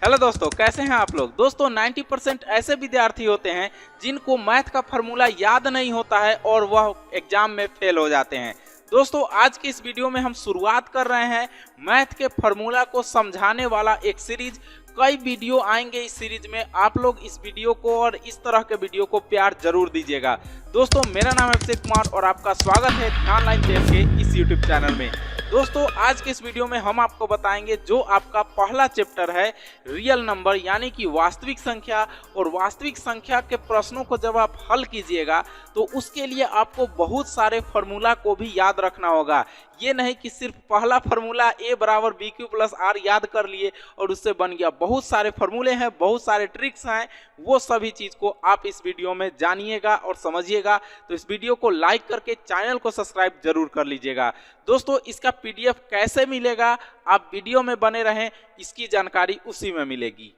Hello दोस्तों, कैसे हैं आप लोग। दोस्तों 90% ऐसे विद्यार्थी होते हैं जिनको मैथ का फार्मूला याद नहीं होता है और वह एग्जाम में फेल हो जाते हैं। दोस्तों आज की इस वीडियो में हम शुरुआत कर रहे हैं मैथ के फार्मूला को समझाने वाला एक सीरीज। कई वीडियो आएंगे इस सीरीज में, आप लोग इस वीडियो को और इस तरह के वीडियो को प्यार जरूर दीजिएगा। दोस्तों मेरा नाम है अभिषेक कुमार और आपका स्वागत है ध्यान लाइन देव के इस यूट्यूब चैनल में। दोस्तों आज के इस वीडियो में हम आपको बताएंगे जो आपका पहला चैप्टर है रियल नंबर यानी कि वास्तविक संख्या, और वास्तविक संख्या के प्रश्नों को जब आप हल कीजिएगा तो उसके लिए आपको बहुत सारे फार्मूला को भी याद रखना होगा। ये नहीं कि सिर्फ पहला फार्मूला a बराबर बी क्यू प्लस आर याद कर लिए और उससे बन गया। बहुत सारे फार्मूले हैं, बहुत सारे ट्रिक्स हैं, वो सभी चीज को आप इस वीडियो में जानिएगा और समझिएगा। तो इस वीडियो को लाइक करके चैनल को सब्सक्राइब जरूर कर लीजिएगा। दोस्तों इसका पीडीएफ कैसे मिलेगा, आप वीडियो में बने रहें, इसकी जानकारी उसी में मिलेगी।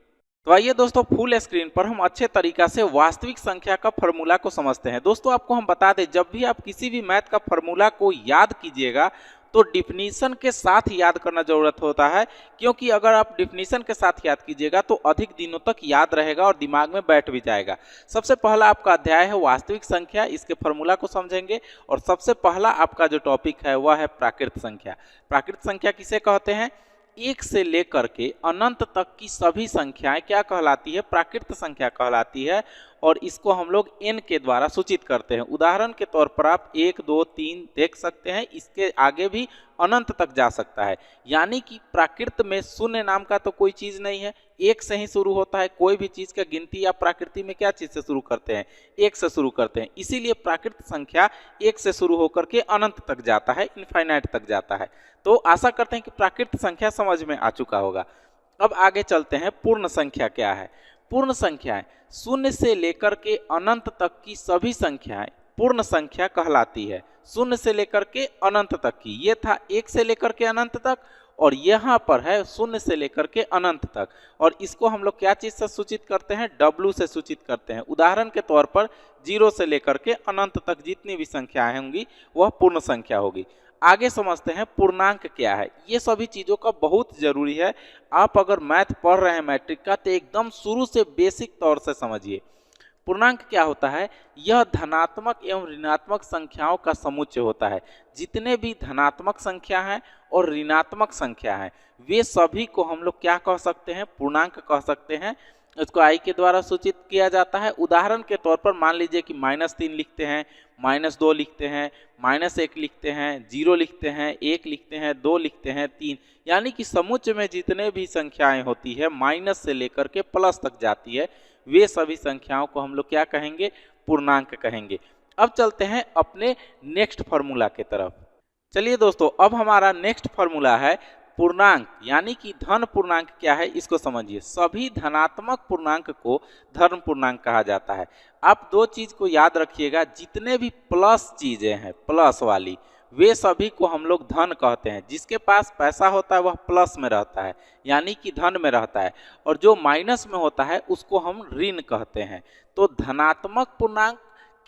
तो आइए दोस्तों फुल स्क्रीन पर हम अच्छे तरीका से वास्तविक संख्या का फार्मूला को समझते हैं। दोस्तों आपको हम बता दें, जब भी आप किसी भी मैथ का फार्मूला को याद कीजिएगा तो डिफिनीशन के साथ याद करना जरूरत होता है, क्योंकि अगर आप डिफिनीशन के साथ याद कीजिएगा तो अधिक दिनों तक याद रहेगा और दिमाग में बैठ भी जाएगा। सबसे पहला आपका अध्याय है वास्तविक संख्या, इसके फार्मूला को समझेंगे। और सबसे पहला आपका जो टॉपिक है वह है प्राकृत संख्या। प्राकृत संख्या किसे कहते हैं? एक से लेकर के अनंत तक की सभी संख्याएं क्या कहलाती है? प्राकृत संख्या कहलाती है। और इसको हम लोग n के द्वारा सूचित करते हैं। उदाहरण के तौर पर आप 1, 2, 3 देख सकते हैं, इसके आगे भी अनंत तक जा सकता है। यानी कि प्राकृत में शून्य नाम का तो कोई चीज नहीं है, एक से ही शुरू होता है। कोई भी चीज का गिनती या प्रकृति में क्या चीज से शुरू करते हैं? एक से शुरू करते हैं। इसीलिए प्राकृत संख्या एक से शुरू होकर के अनंत तक जाता है, इनफाइनाइट तक जाता है। तो आशा करते हैं कि प्राकृत संख्या समझ में आ चुका होगा। अब आगे चलते हैं पूर्ण संख्या क्या है। पूर्ण संख्याएं शून्य से लेकर के अनंत तक की सभी संख्याएं पूर्ण संख्या कहलाती है। शून्य से लेकर के अनंत तक की, ये था एक से लेकर के अनंत तक, और यहाँ पर है शून्य से लेकर के अनंत तक। और इसको हम लोग क्या चीज से सूचित करते हैं? W से सूचित करते हैं। उदाहरण के तौर पर 0 से लेकर के अनंत तक जितनी भी संख्याएं होंगी वह पूर्ण संख्या होगी। आगे समझते हैं पूर्णांक क्या है। ये सभी चीज़ों का बहुत ज़रूरी है। आप अगर मैथ पढ़ रहे हैं मैट्रिक का तो एकदम शुरू से बेसिक तौर से समझिए। पूर्णांक क्या होता है? यह धनात्मक एवं ऋणात्मक संख्याओं का समुच्चय होता है। जितने भी धनात्मक संख्या हैं और ऋणात्मक संख्या हैं वे सभी को हम लोग क्या कह सकते हैं? पूर्णांक कह सकते हैं। इसको i के द्वारा सूचित किया जाता है। उदाहरण के तौर पर मान लीजिए कि -3 लिखते हैं, -2 लिखते हैं, -1 लिखते हैं, 0 लिखते हैं, 1 लिखते हैं, 2 लिखते हैं, 3। यानी कि समुच्चय में जितने भी संख्याएं होती है माइनस से लेकर के प्लस तक जाती है, वे सभी संख्याओं को हम लोग क्या कहेंगे? पूर्णांक कहेंगे। अब चलते हैं अपने नेक्स्ट फार्मूला के तरफ। चलिए दोस्तों अब हमारा नेक्स्ट फार्मूला है पूर्णांक यानी कि धन पूर्णांक क्या है इसको समझिए। सभी धनात्मक पूर्णांक को धन पूर्णांक कहा जाता है। आप दो चीज को याद रखिएगा, जितने भी प्लस चीजें हैं प्लस वाली वे सभी को हम लोग धन कहते हैं। जिसके पास पैसा होता है वह प्लस में रहता है यानी कि धन में रहता है, और जो माइनस में होता है उसको हम ऋण कहते हैं। तो धनात्मक पूर्णांक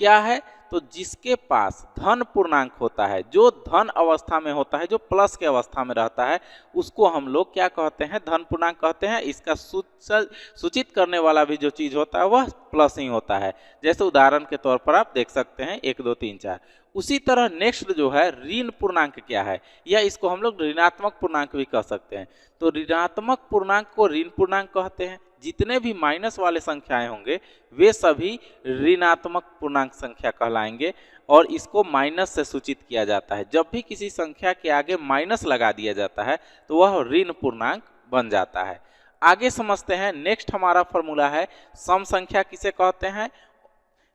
क्या है? तो जिसके पास धन पूर्णांक होता है, जो धन अवस्था में होता है, जो प्लस के अवस्था में रहता है, उसको हम लोग क्या कहते हैं? धन पूर्णांक कहते हैं। इसका सूचित करने वाला भी जो चीज होता है वह प्लस ही होता है। जैसे उदाहरण के तौर पर आप देख सकते हैं 1, 2, 3, 4। उसी तरह नेक्स्ट जो है ऋण पूर्णांक क्या है, या इसको हम लोग ऋणात्मक पूर्णांक भी कह सकते हैं। तो ऋणात्मक पूर्णांक को ऋण पूर्णांक कहते हैं। जितने भी माइनस वाले संख्याएं होंगे वे सभी ऋणात्मक पूर्णांक संख्या कहलाएंगे, और इसको माइनस से सूचित किया जाता है। जब भी किसी संख्या के आगे माइनस लगा दिया जाता है तो वह ऋण पूर्णांक बन जाता है। आगे समझते हैं नेक्स्ट हमारा फार्मूला है सम संख्या किसे कहते हैं।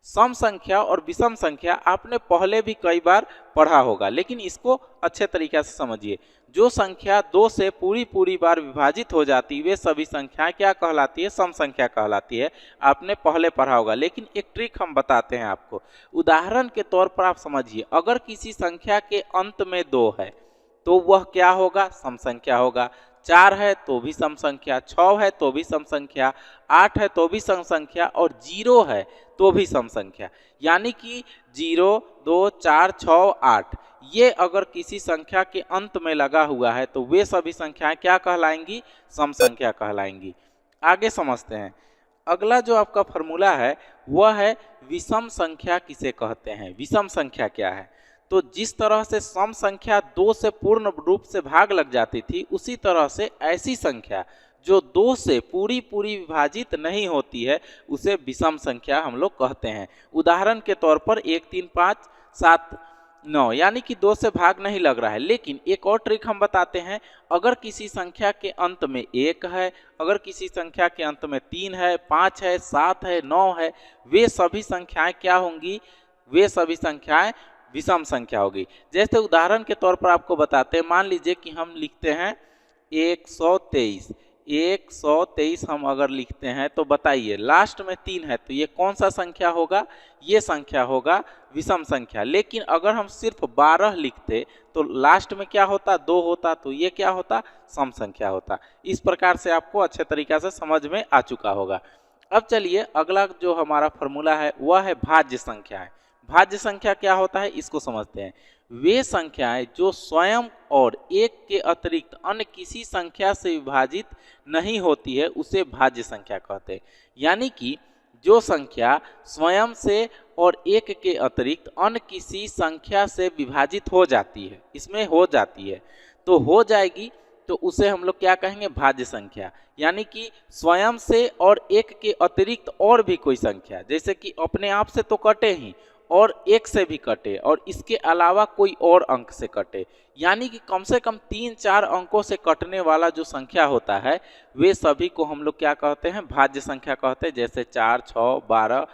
सम संख्या और विषम संख्या आपने पहले भी कई बार पढ़ा होगा, लेकिन इसको अच्छे तरीके से समझिए। जो संख्या 2 से पूरी बार विभाजित हो जाती है वे सभी संख्याएं क्या कहलाती है? सम संख्या कहलाती है। आपने पहले पढ़ा होगा, लेकिन एक ट्रिक हम बताते हैं आपको। उदाहरण के तौर पर आप समझिए, अगर किसी संख्या के अंत में 2 है तो वह क्या होगा? सम संख्या होगा। 4 है तो भी सम संख्या, 6 है तो भी सम संख्या, 8 है तो भी सम संख्या, और 0 है तो भी सम संख्या। यानी कि 0, 2, 4, 6, 8 ये अगर किसी संख्या के अंत में लगा हुआ है तो वे सभी संख्याएं क्या कहलाएंगी? सम संख्या कहलाएंगी। आगे समझते हैं। अगला जो आपका फॉर्मूला है वह है विषम संख्या किसे कहते हैं। विषम संख्या क्या है? तो जिस तरह से सम संख्या 2 से पूर्ण रूप से भाग लग जाती थी, उसी तरह से ऐसी संख्या जो 2 से पूरी विभाजित नहीं होती है उसे विषम संख्या हम लोग कहते हैं। उदाहरण के तौर पर 1 3 5 7 9 यानी कि 2 से भाग नहीं लग रहा है। लेकिन एक और ट्रिक हम बताते हैं, अगर किसी संख्या के अंत में 1 है, अगर किसी संख्या के अंत में 3 है, 5 है, 7 है, 9 है, वे सभी संख्याएं क्या होंगी? वे सभी संख्याएं विषम संख्या होगी। जैसे उदाहरण के तौर पर आपको बताते हैं, मान लीजिए कि हम लिखते हैं 123 हम अगर लिखते हैं तो बताइए लास्ट में 3 है तो ये कौन सा संख्या होगा? ये संख्या होगा विषम संख्या। लेकिन अगर हम सिर्फ 12 लिखते तो लास्ट में क्या होता? 2 होता, तो ये क्या होता? सम संख्या होता। इस प्रकार से आपको अच्छे तरीक़ा से समझ में आ चुका होगा। अब चलिए अगला जो हमारा फॉर्मूला है वह है भाज्य संख्याएं। भाज्य संख्या क्या होता है इसको समझते हैं। वे संख्याएं जो स्वयं और एक के अतिरिक्त अन्य किसी संख्या से विभाजित नहीं होती है उसे भाज्य संख्या कहते हैं। यानी कि जो संख्या स्वयं से और एक के अतिरिक्त अन्य किसी संख्या से विभाजित हो जाती है, इसमें हो जाती है तो हो जाएगी, तो उसे हम लोग क्या कहेंगे? भाज्य संख्या। यानी कि स्वयं से और एक के अतिरिक्त और भी कोई संख्या, जैसे कि अपने आप से तो कटे ही और एक से भी कटे और इसके अलावा कोई और अंक से कटे, यानी कि कम से कम 3-4 अंकों से कटने वाला जो संख्या होता है वे सभी को हम लोग क्या कहते हैं? भाज्य संख्या कहते हैं। जैसे 4, 6, 12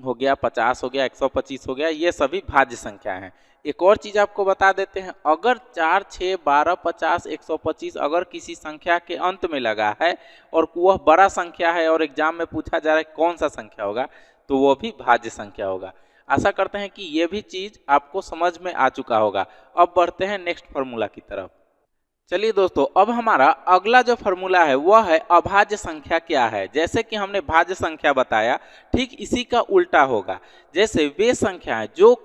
हो गया, 50 हो गया, 125 हो गया, ये सभी भाज्य संख्या हैं। एक और चीज़ आपको बता देते हैं, अगर 4, 6, 12, 50, 125 अगर किसी संख्या के अंत में लगा है और वह बड़ा संख्या है और एग्जाम में पूछा जा रहा है कौन सा संख्या होगा, तो वो भी भाज्य संख्या होगा। आशा करते हैं कि ये भी चीज़ आपको समझ में आ चुका होगा। अब बढ़ते हैं नेक्स्ट फार्मूला की तरफ। चलिए दोस्तों, अब हमारा अगला जो फार्मूला है वह है अभाज्य संख्या क्या है। जैसे कि हमने भाज्य संख्या बताया, ठीक इसी का उल्टा होगा। जैसे वे संख्याएं जो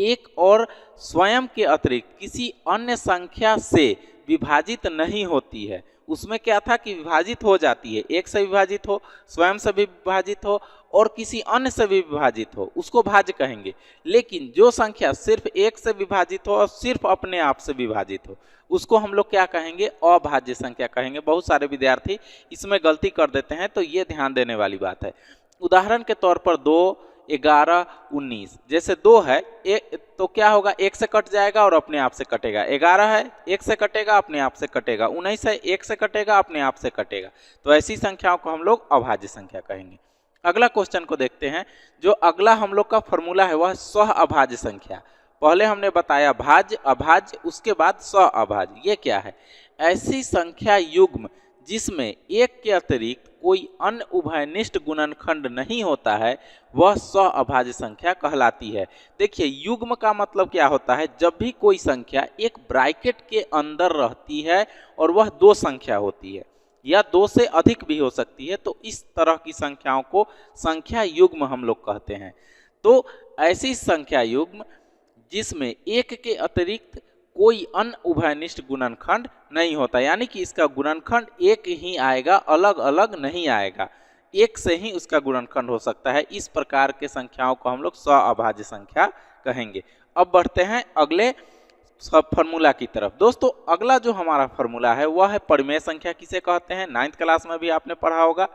एक और स्वयं के अतिरिक्त किसी अन्य संख्या से विभाजित नहीं होती है, उसमें क्या था कि विभाजित हो जाती है, एक से विभाजित हो, स्वयं से भी विभाजित हो और किसी अन्य से भी विभाजित हो, उसको भाज्य कहेंगे। लेकिन जो संख्या सिर्फ एक से विभाजित हो और सिर्फ अपने आप से विभाजित हो, उसको हम लोग क्या कहेंगे? अभाज्य संख्या कहेंगे। बहुत सारे विद्यार्थी इसमें गलती कर देते हैं, तो ये ध्यान देने वाली बात है। उदाहरण के तौर पर 2, 11, 19, जैसे 2 है तो क्या होगा? एक से कट जाएगा और अपने आप से कटेगा। 11 है, एक से कटेगा, अपने आप से कटेगा। 19 है, एक से कटेगा, अपने आप से कटेगा। तो ऐसी संख्याओं को हम लोग अभाज्य संख्या कहेंगे। अगला क्वेश्चन को देखते हैं। जो अगला हम लोग का फॉर्मूला है वह स्व अभाज्य संख्या। पहले हमने बताया भाज्य, अभाज्य, उसके बाद स्व अभाज्य। ये क्या है? ऐसी संख्या युग्म जिसमें एक के अतिरिक्त कोई अन्य उभयनिष्ठ गुणनखंड नहीं होता है वह स्व अभाज्य संख्या कहलाती है। देखिए, युग्म का मतलब क्या होता है? जब भी कोई संख्या एक ब्रैकेट के अंदर रहती है और वह 2 संख्या होती है या 2 से अधिक भी हो सकती है, तो इस तरह की संख्याओं को संख्या युग्म हम लोग कहते हैं। तो ऐसी संख्या युग्म जिसमें एक के अतिरिक्त कोई अन्य उभयनिष्ठ गुणनखंड नहीं होता, यानी कि इसका गुणनखंड एक ही आएगा, अलग अलग नहीं आएगा, एक से ही उसका गुणनखंड हो सकता है। इस प्रकार के संख्याओं को हम लोग स्व अभाज्य संख्या कहेंगे। अब बढ़ते हैं अगले फार्मूला की तरफ। दोस्तों, अगला जो हमारा फार्मूला है वह है परिमेय संख्या किसे कहते हैं। 9th क्लास में भी आपने पढ़ा होगा।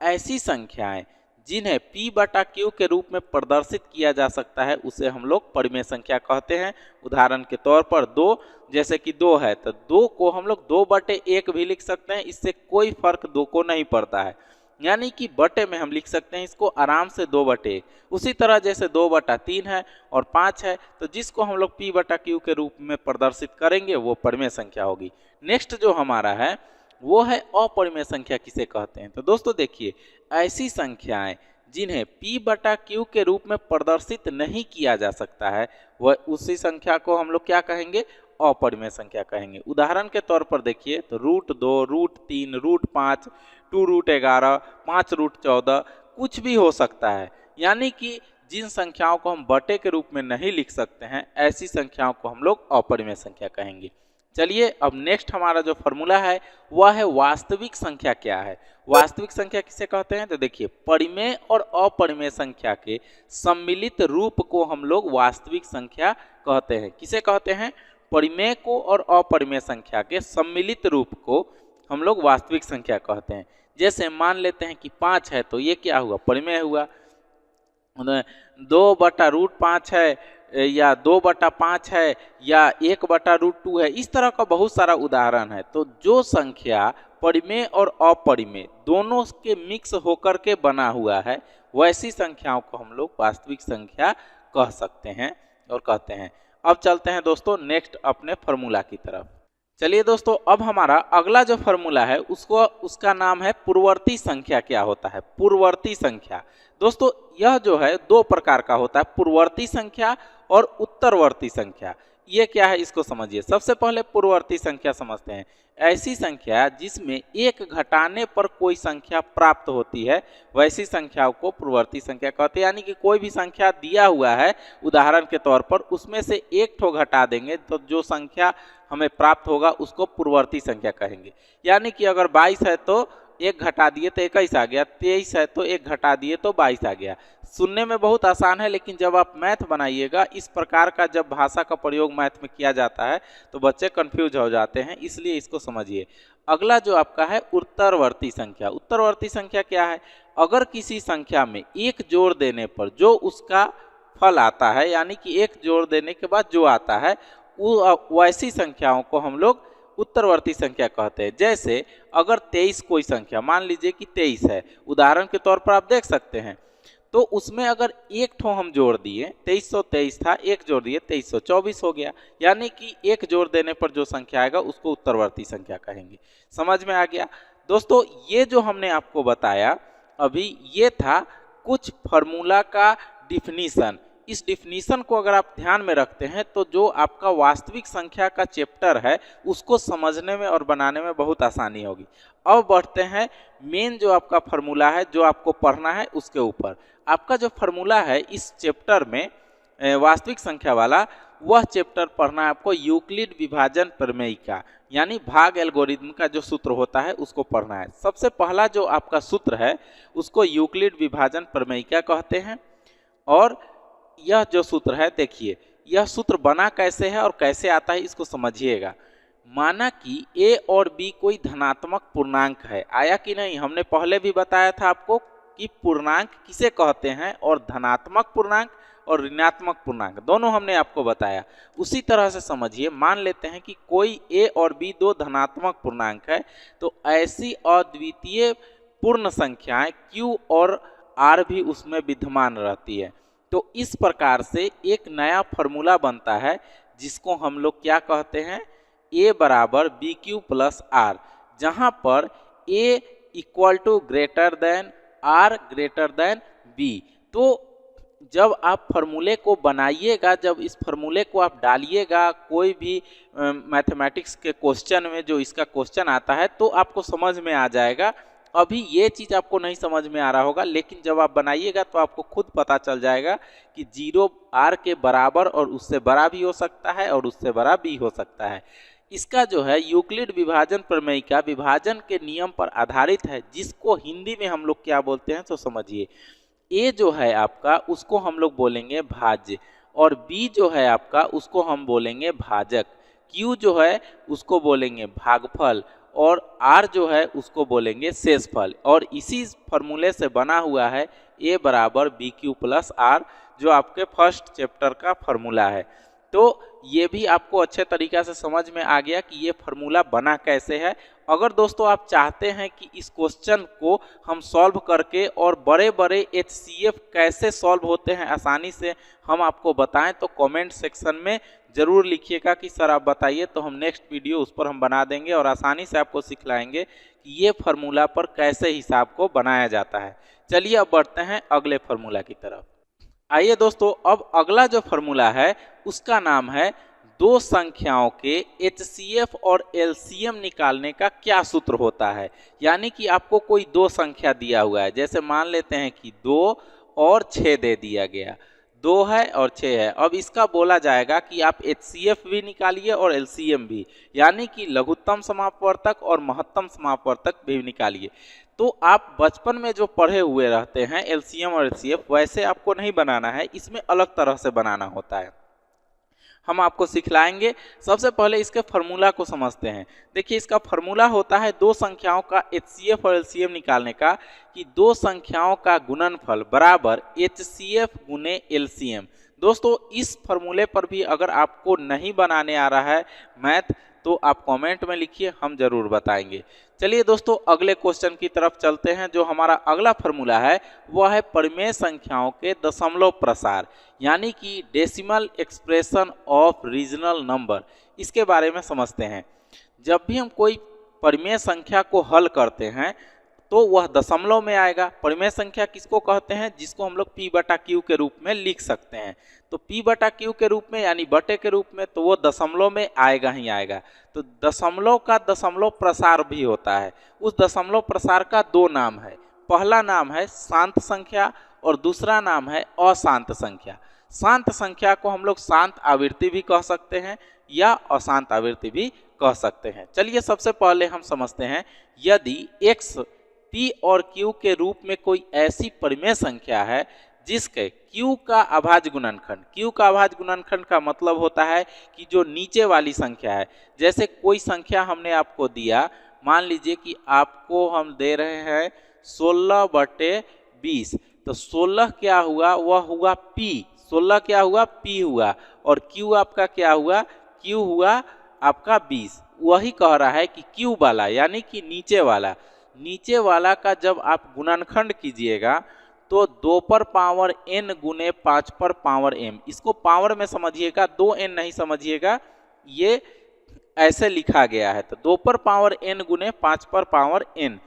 ऐसी संख्याएं जिन्हें P/Q के रूप में प्रदर्शित किया जा सकता है उसे हम लोग परिमेय संख्या कहते हैं। उदाहरण के तौर पर 2, जैसे कि 2 है तो 2 को हम लोग 2/1 भी लिख सकते हैं, इससे कोई फर्क 2 को नहीं पड़ता है, यानी कि बटे में हम लिख सकते हैं इसको आराम से 2/1। उसी तरह जैसे 2/3 है और 5 है तो जिसको हम लोग P/Q के रूप में प्रदर्शित करेंगे वो परिमेय संख्या होगी। नेक्स्ट जो हमारा है वो है अपरिमेय संख्या किसे कहते हैं। तो दोस्तों देखिए, ऐसी संख्याएं जिन्हें P/Q के रूप में प्रदर्शित नहीं किया जा सकता है वह उसी संख्या को हम लोग क्या कहेंगे? अपरिमेय संख्या कहेंगे। उदाहरण के तौर पर देखिए तो √2, √3, √5, 2√11, 5√14 कुछ भी हो सकता है, यानी कि जिन संख्याओं को हम बटे के रूप में नहीं लिख सकते हैं ऐसी संख्याओं को हम लोग अपरिमेय संख्या कहेंगे। चलिए अब नेक्स्ट हमारा जो फॉर्मूला है वह है वास्तविक संख्या क्या है। वास्तविक संख्या किसे कहते हैं, तो देखिए परिमेय और अपरिमेय संख्या के सम्मिलित रूप को हम लोग वास्तविक संख्या कहते हैं। किसे कहते हैं, परिमेय को और अपरिमेय संख्या के सम्मिलित रूप को हम लोग वास्तविक संख्या कहते हैं। जैसे मान लेते हैं कि 5 है तो ये क्या हुआ, परिमेय हुआ। 2/√5 है या 2/5 है या 1/√2 है, इस तरह का बहुत सारा उदाहरण है। तो जो संख्या परिमेय और अपरिमेय दोनों के मिक्स होकर के बना हुआ है वैसी संख्याओं को हम लोग वास्तविक संख्या कह सकते हैं और कहते हैं। अब चलते हैं दोस्तों नेक्स्ट अपने फॉर्मूला की तरफ। चलिए दोस्तों अब हमारा अगला जो फॉर्मूला है उसका नाम है पूर्ववर्ती संख्या क्या होता है। पूर्ववर्ती संख्या दोस्तों यह जो है दो प्रकार का होता है, पूर्ववर्ती संख्या और उत्तरवर्ती संख्या। ये क्या है इसको समझिए। सबसे पहले पूर्ववर्ती संख्या समझते हैं। ऐसी संख्या जिसमें एक घटाने पर कोई संख्या प्राप्त होती है वैसी संख्याओं को पूर्ववर्ती संख्या कहते हैं। यानी कि कोई भी संख्या दिया हुआ है उदाहरण के तौर पर, उसमें से एक ठो घटा देंगे तो जो संख्या हमें प्राप्त होगा उसको पूर्ववर्ती संख्या कहेंगे। यानी कि अगर 22 है तो एक घटा दिए तो 21 आ गया, 23 है तो एक घटा दिए तो 22 आ गया। सुनने में बहुत आसान है लेकिन जब आप मैथ बनाइएगा इस प्रकार का जब भाषा का प्रयोग मैथ में किया जाता है तो बच्चे कंफ्यूज हो जाते हैं, इसलिए इसको समझिए। अगला जो आपका है उत्तरवर्ती संख्या। उत्तरवर्ती संख्या क्या है, अगर किसी संख्या में एक जोड़ देने पर जो उसका फल आता है यानी कि एक जोड़ देने के बाद जो आता है वैसी संख्याओं को हम लोग उत्तरवर्ती संख्या कहते हैं। जैसे अगर 23 कोई संख्या, मान लीजिए कि 23 है, उदाहरण के तौर पर आप देख सकते हैं, तो उसमें अगर एक ठो हम जोड़ दिए, 2323 था, एक जोड़ दिए 2324 हो गया। यानी कि एक जोड़ देने पर जो संख्या आएगा उसको उत्तरवर्ती संख्या कहेंगे। समझ में आ गया दोस्तों। ये जो हमने आपको बताया अभी ये था कुछ फार्मूला का डिफिनीशन। इस डिफिनीशन को अगर आप ध्यान में रखते हैं तो जो आपका वास्तविक संख्या का चैप्टर है उसको समझने में और बनाने में बहुत आसानी होगी। अब बढ़ते हैं मेन जो आपका फार्मूला है जो आपको पढ़ना है उसके ऊपर। आपका जो फार्मूला है इस चैप्टर में वास्तविक संख्या वाला, वह चैप्टर पढ़ना है आपको यूक्लिड विभाजन प्रमेय का, यानी भाग एल्गोरिथम का जो सूत्र होता है उसको पढ़ना है। सबसे पहला जो आपका सूत्र है उसको यूक्लिड विभाजन प्रमेय का कहते हैं। और यह जो सूत्र है देखिए, यह सूत्र बना कैसे है और कैसे आता है इसको समझिएगा। माना कि a और b कोई धनात्मक पूर्णांक है, आया कि नहीं, हमने पहले भी बताया था आपको कि पूर्णांक किसे कहते हैं और धनात्मक पूर्णांक और ऋणात्मक पूर्णांक दोनों हमने आपको बताया। उसी तरह से समझिए, मान लेते हैं कि कोई a और b दो धनात्मक पूर्णांक है तो ऐसी अद्वितीय पूर्ण संख्याएं q और r भी उसमें विद्यमान रहती है। तो इस प्रकार से एक नया फार्मूला बनता है जिसको हम लोग क्या कहते हैं, a बराबर बी क्यू प्लस आर, जहाँ पर a equal to greater than r greater than b। तो जब आप फार्मूले को बनाइएगा, जब इस फार्मूले को आप डालिएगा कोई भी मैथमेटिक्स के क्वेश्चन में जो इसका क्वेश्चन आता है तो आपको समझ में आ जाएगा। अभी ये चीज़ आपको नहीं समझ में आ रहा होगा लेकिन जब आप बनाइएगा तो आपको खुद पता चल जाएगा कि 0 r के बराबर और उससे बड़ा भी हो सकता है और उससे बड़ा भी हो सकता है। इसका जो है यूक्लिड विभाजन प्रमेय का विभाजन के नियम पर आधारित है, जिसको हिंदी में हम लोग क्या बोलते हैं तो समझिए। a जो है आपका उसको हम लोग बोलेंगे भाज्य और b जो है आपका उसको हम बोलेंगे भाजक, q जो है उसको बोलेंगे भागफल और r जो है उसको बोलेंगे शेषफल। और इसी फार्मूले से बना हुआ है a बराबर बी क्यू प्लस आर जो आपके फर्स्ट चैप्टर का फार्मूला है। तो ये भी आपको अच्छे तरीक़ा से समझ में आ गया कि ये फार्मूला बना कैसे है। अगर दोस्तों आप चाहते हैं कि इस क्वेश्चन को हम सॉल्व करके और बड़े बड़े HCF कैसे सॉल्व होते हैं आसानी से हम आपको बताएं तो कमेंट सेक्शन में ज़रूर लिखिएगा कि सर आप बताइए, तो हम नेक्स्ट वीडियो उस पर हम बना देंगे और आसानी से आपको सिखलाएंगे कि ये फार्मूला पर कैसे हिसाब को बनाया जाता है। चलिए अब बढ़ते हैं अगले फार्मूला की तरफ। आइए दोस्तों, अब अगला जो फार्मूला है उसका नाम है दो संख्याओं के HCF और LCM निकालने का क्या सूत्र होता है। यानी कि आपको कोई दो संख्या दिया हुआ है, जैसे मान लेते हैं कि 2 और 6 दे दिया गया। 2 है और 6 है। अब इसका बोला जाएगा कि आप HCF भी निकालिए और LCM भी, यानी कि लघुत्तम समापवर्तक और महत्तम समापवर्तक भी निकालिए। तो आप बचपन में जो पढ़े हुए रहते हैं LCM और HCF, वैसे आपको नहीं बनाना है, इसमें अलग तरह से बनाना होता है, हम आपको सिखलाएंगे। सबसे पहले इसके फार्मूला को समझते हैं। देखिए, इसका फार्मूला होता है दो संख्याओं का HCF और LCM निकालने का, कि दो संख्याओं का गुणनफल बराबर HCF गुने LCM। दोस्तों, इस फार्मूले पर भी अगर आपको नहीं बनाने आ रहा है मैथ, तो आप कमेंट में लिखिए, हम जरूर बताएंगे। चलिए दोस्तों, अगले क्वेश्चन की तरफ चलते हैं। जो हमारा अगला फार्मूला है वह है परिमेय संख्याओं के दशमलव प्रसार, यानी कि decimal expression of regional number. इसके बारे में समझते हैं। जब भी हम कोई परिमेय संख्या को हल करते हैं तो वह दशमलव में आएगा। परिमेय संख्या किसको कहते हैं? जिसको हम लोग P/Q के रूप में लिख सकते हैं। तो P/Q के रूप में, यानी बटे के रूप में, तो वो दशमलव में आएगा ही आएगा। तो दशमलव का दशमलव प्रसार भी होता है। उस दशमलव प्रसार का दो नाम है। पहला नाम है शांत संख्या और दूसरा नाम है अशांत संख्या। शांत संख्या को हम लोग शांत आवृत्ति भी कह सकते हैं या अशांत आवृत्ति भी कह सकते हैं। चलिए, सबसे पहले हम समझते हैं, यदि x P और Q के रूप में कोई ऐसी परिमेय संख्या है जिसके Q का अभाज्य गुणनखंड, Q का अभाज्य गुणनखंड का मतलब होता है कि जो नीचे वाली संख्या है, जैसे कोई संख्या हमने आपको दिया, मान लीजिए कि आपको हम दे रहे हैं 16/20, तो 16 क्या हुआ? वह हुआ P। 16 क्या हुआ? P हुआ। और Q आपका क्या हुआ? Q हुआ आपका 20। वही कह रहा है कि Q वाला, यानी कि नीचे वाला का जब आप गुणनखंड कीजिएगा तो 2 पर पावर n गुने 5 पर पावर m, इसको पावर में समझिएगा, 2n नहीं समझिएगा, ये ऐसे लिखा गया है। तो 2 पर पावर n गुने 5 पर पावर n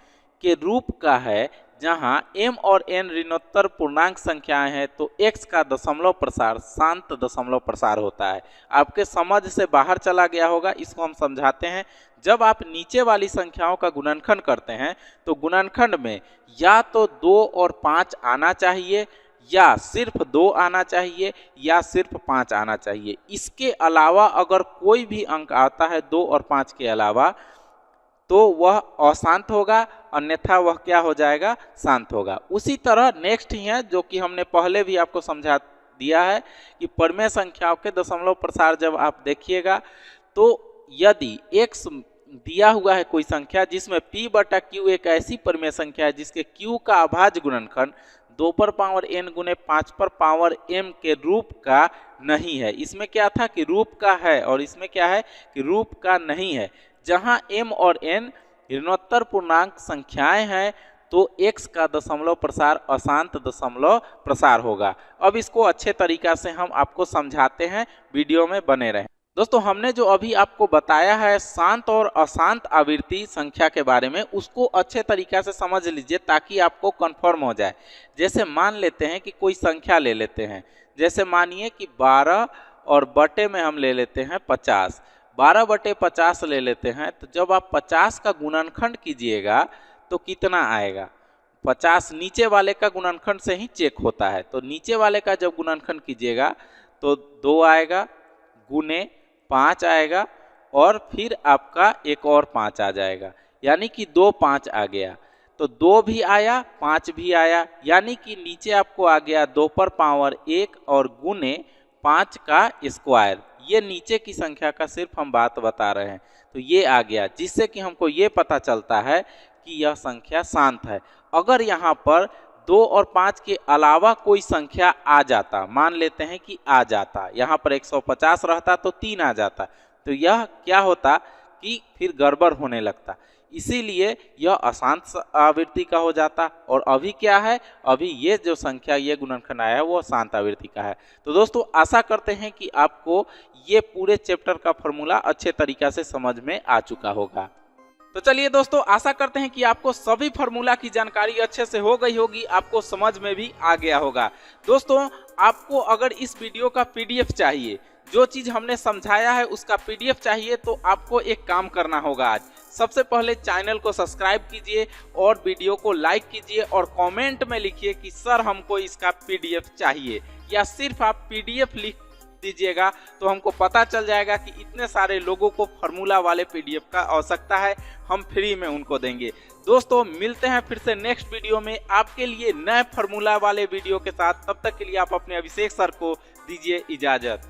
के रूप का है, जहां m और n ऋणोत्तर पूर्णांक संख्याएं हैं, तो x का दशमलव प्रसार शांत दशमलव प्रसार होता है। आपके समझ से बाहर चला गया होगा, इसको हम समझाते हैं। जब आप नीचे वाली संख्याओं का गुणनखंड करते हैं तो गुणनखंड में या तो 2 और 5 आना चाहिए, या सिर्फ 2 आना चाहिए, या सिर्फ 5 आना चाहिए। इसके अलावा अगर कोई भी अंक आता है 2 और 5 के अलावा, तो वह अशांत होगा, अन्यथा वह क्या हो जाएगा? शांत होगा। उसी तरह नेक्स्ट ही है, जो कि हमने पहले भी आपको समझा दिया है, कि परिमेय संख्याओं के दशमलव प्रसार जब आप देखिएगा, तो यदि x दिया हुआ है कोई संख्या जिसमें P/Q एक ऐसी परिमेय संख्या है जिसके Q का अभाज्य गुणनखंड 2 पर पावर n गुने 5 पर पावर m के रूप का नहीं है। इसमें क्या था कि रूप का है, और इसमें क्या है कि रूप का नहीं है। जहां m और n ऋणोत्तर पूर्णांक संख्याएं हैं, तो x का दशमलव प्रसार अशांत दशमलव प्रसार होगा। अब इसको अच्छे तरीका से हम आपको समझाते हैं, वीडियो में बने रहें। दोस्तों, हमने जो अभी आपको बताया है शांत और अशांत आवृत्ति संख्या के बारे में, उसको अच्छे तरीका से समझ लीजिए ताकि आपको कंफर्म हो जाए। जैसे मान लेते हैं कि कोई संख्या ले लेते हैं, जैसे मानिए कि 12 और बटे में हम ले लेते हैं 50। 12/50 ले लेते हैं, तो जब आप 50 का गुणनखंड कीजिएगा तो कितना आएगा? 50 नीचे वाले का गुणनखंड से ही चेक होता है। तो नीचे वाले का जब गुणनखंड कीजिएगा तो 2 आएगा, गुने 5 आएगा, और फिर आपका एक और 5 आ जाएगा, यानी कि 2 5 आ गया। तो 2 भी आया, 5 भी आया, यानी कि नीचे आपको आ गया 2 पर पावर 1 और गुने 5 का स्क्वायर। ये नीचे की संख्या का सिर्फ हम बात बता रहे हैं। तो ये आ गया, जिससे कि हमको ये पता चलता है कि यह संख्या शांत है। अगर यहाँ पर 2 और 5 के अलावा कोई संख्या आ जाता, मान लेते हैं कि आ जाता, यहाँ पर 150 रहता तो 3 आ जाता, तो यह क्या होता कि फिर गड़बड़ होने लगता। इसीलिए यह अशांत आवृत्ति का हो जाता। और अभी क्या है? अभी ये जो संख्या, ये गुणनखंड आया है, वो शांत आवृत्ति का है। तो दोस्तों, आशा करते हैं कि आपको ये पूरे चैप्टर का फॉर्मूला अच्छे तरीका से समझ में आ चुका होगा। तो चलिए दोस्तों, आशा करते हैं कि आपको सभी फार्मूला की जानकारी अच्छे से हो गई होगी, आपको समझ में भी आ गया होगा। दोस्तों, आपको अगर इस वीडियो का PDF चाहिए, जो चीज़ हमने समझाया है उसका PDF चाहिए, तो आपको एक काम करना होगा। आज सबसे पहले चैनल को सब्सक्राइब कीजिए और वीडियो को लाइक कीजिए और कमेंट में लिखिए कि सर हमको इसका PDF चाहिए, या सिर्फ आप PDF लिख दीजिएगा तो हमको पता चल जाएगा कि इतने सारे लोगों को फार्मूला वाले PDF का आवश्यकता है, हम फ्री में उनको देंगे। दोस्तों मिलते हैं फिर से नेक्स्ट वीडियो में आपके लिए नए फार्मूला वाले वीडियो के साथ। तब तक के लिए आप अपने अभिषेक सर को दीजिए इजाजत।